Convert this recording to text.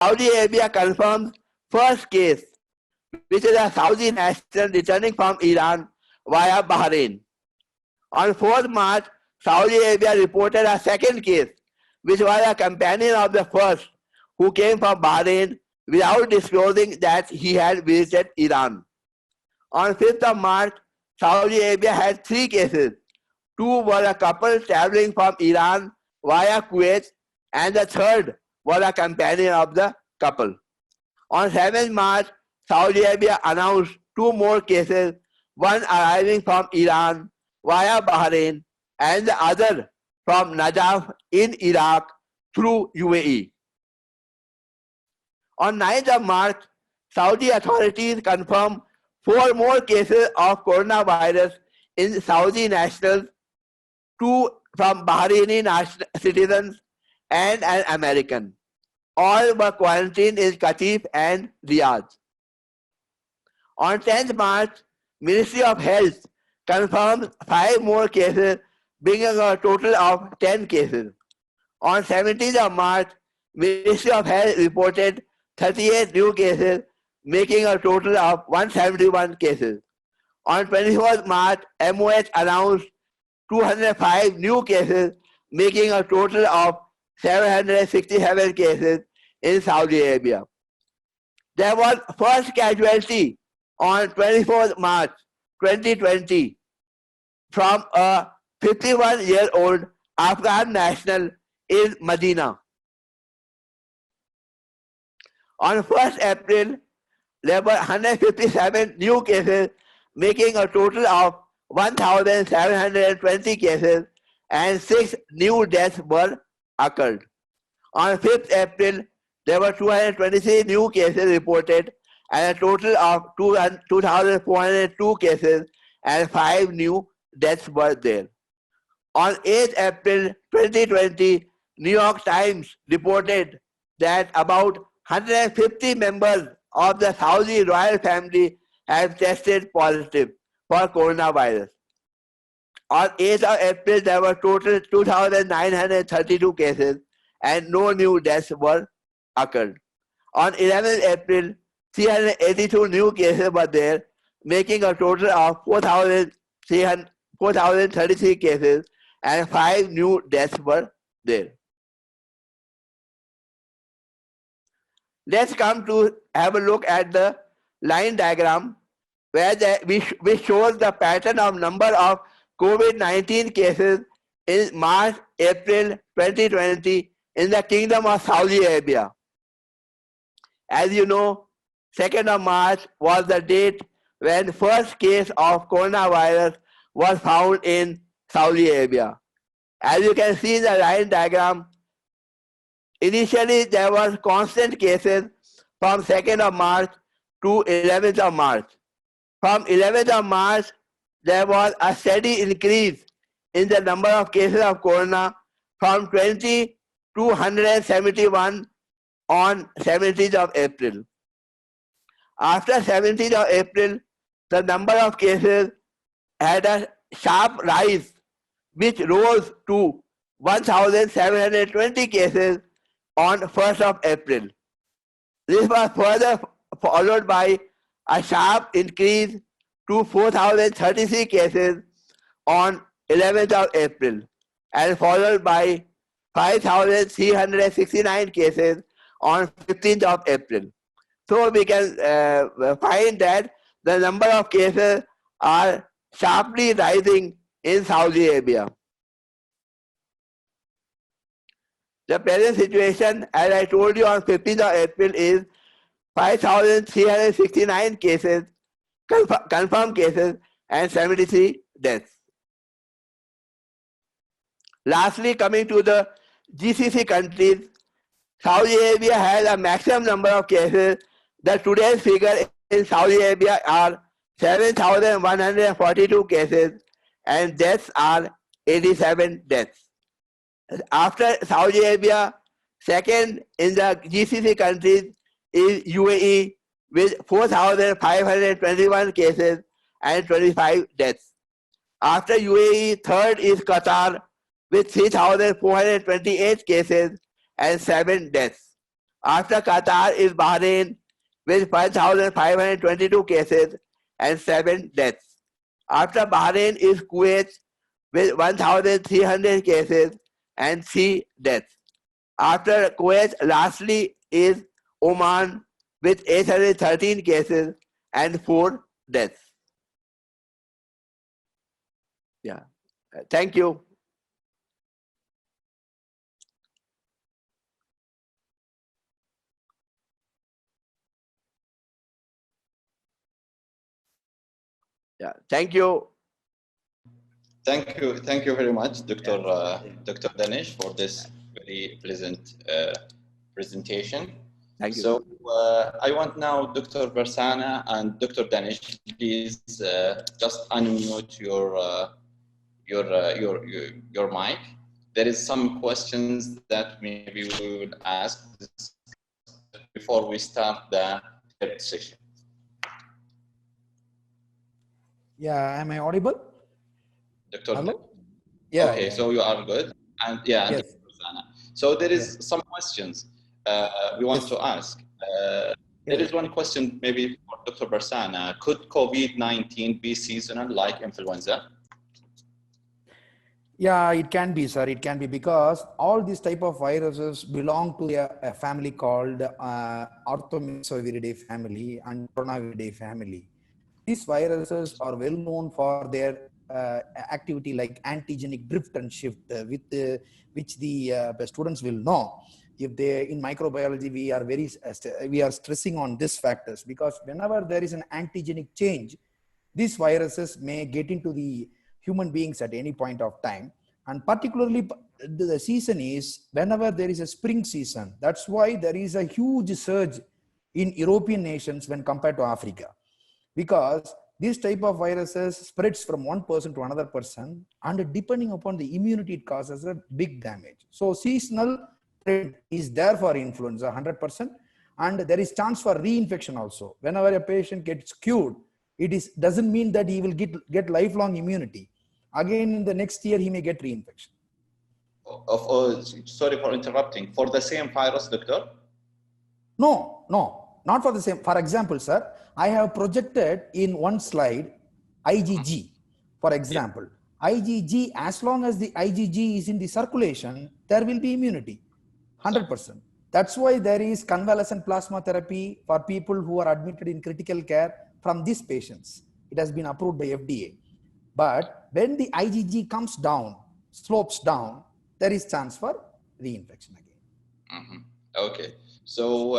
Saudi Arabia confirms first case, which is a Saudi national returning from Iran via Bahrain. On 4th March, Saudi Arabia reported a second case, which was a companion of the first, who came from Bahrain without disclosing that he had visited Iran. On 5th of March, Saudi Arabia had 3 cases. 2 were a couple traveling from Iran via Kuwait, and the third was a companion of the couple. On 7th March, Saudi Arabia announced 2 more cases, one arriving from Iran via Bahrain and the other from Najaf in Iraq through UAE. On 9th of March, Saudi authorities confirmed 4 more cases of coronavirus in Saudi nationals, 2 from Bahraini citizens and an American. All were quarantined in Qatif and Riyadh. On 10th March, Ministry of Health confirmed 5 more cases, bringing a total of 10 cases. On 17th of March, Ministry of Health reported 38 new cases, making a total of 171 cases. On 24th March, MOH announced 205 new cases, making a total of 767 cases in Saudi Arabia. There was first casualty on 24th March 2020 from a 51-year-old Afghan national in Medina. On 1st April, there were 157 new cases, making a total of 1,720 cases, and 6 new deaths were occurred. On 5th April, there were 223 new cases reported, and a total of 2,402 cases, and 5 new deaths were there. On 8th April 2020, New York Times reported that about 150 members of the Saudi royal family have tested positive for coronavirus. On 8th of April, there were total 2,932 cases and no new deaths were occurred. On 11th April, 382 new cases were there, making a total of 4,033 cases and 5 new deaths were there. Let's come to have a look at the line diagram where which shows the pattern of number of COVID-19 cases in March, April 2020 in the Kingdom of Saudi Arabia. As you know, 2nd of March was the date when first case of coronavirus was found in Saudi Arabia. As you can see in the line diagram, initially there was constant cases from 2nd of March to 11th of March. From 11th of March, there was a steady increase in the number of cases of corona from 20 to 171 on 17th of April. After 17th of April, the number of cases had a sharp rise, which rose to 1,720 cases on 1st of April. This was further followed by a sharp increase to 4,033 cases on 11th of April and followed by 5,369 cases on 15th of April. So we can find that the number of cases are sharply rising in Saudi Arabia. The present situation, as I told you, on 15th of April is 5,369 cases, confirmed cases, and 73 deaths. Lastly, coming to the GCC countries, Saudi Arabia has a maximum number of cases. The today's figure in Saudi Arabia are 7,142 cases and deaths are 87 deaths. After Saudi Arabia, second in the GCC countries is UAE with 4,521 cases and 25 deaths. After UAE, third is Qatar with 3,428 cases and 7 deaths. After Qatar is Bahrain with 5,522 cases and 7 deaths. After Bahrain is Kuwait with 1,300 cases and 3 deaths. After Kuwait, lastly is Oman with 813 cases and 4 deaths. Yeah. Thank you. Yeah. Thank you. Thank you very much, Dr. Danish, for this very pleasant presentation. Thank you. So I want now Dr. Barsana and Dr. Danish, please just unmute your mic. There is some questions that maybe we will ask before we start the third session. Yeah, am I audible? Dr. Hello? Yeah. Okay, Yeah. so you are good. And yeah, Yes. Dr. Barsana. So there is some questions we want to ask. There is one question maybe for Dr. Barsana. Could COVID-19 be seasonal like influenza? Yeah, it can be, sir. It can be, because all these type of viruses belong to a family called Orthomyxoviridae family and Coronaviridae family. These viruses are well known for their activity like antigenic drift and shift, which the students will know. If they in microbiology, we are stressing on these factors, because whenever there is an antigenic change, these viruses may get into the human beings at any point of time. And particularly the season is whenever there is a spring season. That's why there is a huge surge in European nations when compared to Africa, because this type of viruses spreads from one person to another person, and depending upon the immunity, it causes a big damage. So seasonal trend is there for influenza 100%, and there is chance for reinfection also. Whenever a patient gets cured, doesn't mean that he will get lifelong immunity. Again, in the next year, he may get reinfection. Sorry for interrupting. For the same virus, doctor? No, not for the same. For example, sir, I have projected in one slide IgG. For example, IgG, as long as the IgG is in the circulation, there will be immunity, 100%. That's why there is convalescent plasma therapy for people who are admitted in critical care from these patients. It has been approved by FDA. But when the IgG comes down, slopes down, there is chance for reinfection again. Okay. So